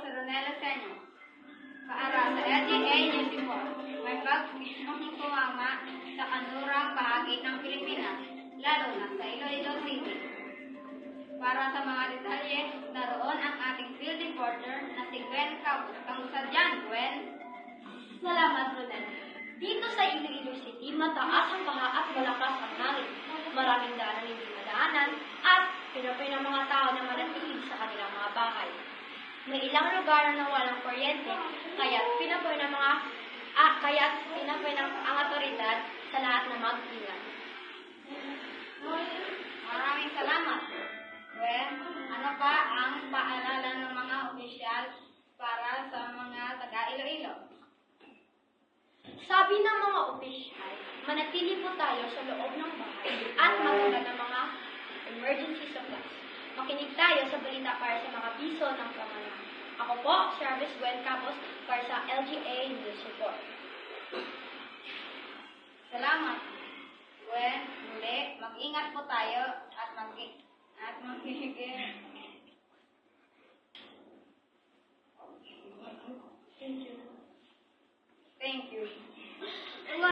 si Ronela Senyo, para sa LGA News Report. May pag-isyong sumama sa kanlurang bahagi ng Pilipinas, lalo na sa Iloilo City. Para sa mga detalye, naroon ang ating field reporter na si Gwen Cabos. Kamusta dyan, Gwen? Salamat, Ronel. Dito sa Iloilo City, mataas ang baha at malakas ang hangin. Maraming daan ang hindi madaanan at pinapay ng mga tao na manatili sa kanilang mga bahay. May ilang lugar na walang kuryente, kaya pinapay ng ang otoridad sa lahat na mag-ingat. Maraming salamat. Gwen, ano pa ang paalala ng mga opisyal para sa mga taga-Iloilo? Sabi ng mga opisyal, manatili po tayo sa loob ng bahay at magdala ng mga emergency supplies. Makinig tayo sa balita para sa mga piso ng pamana. Ako po, Service Gwen Cabos para sa LGA News Report. Salamat. Gwen, muli, mag-ingat po tayo at magiging. Thank you. Thank you.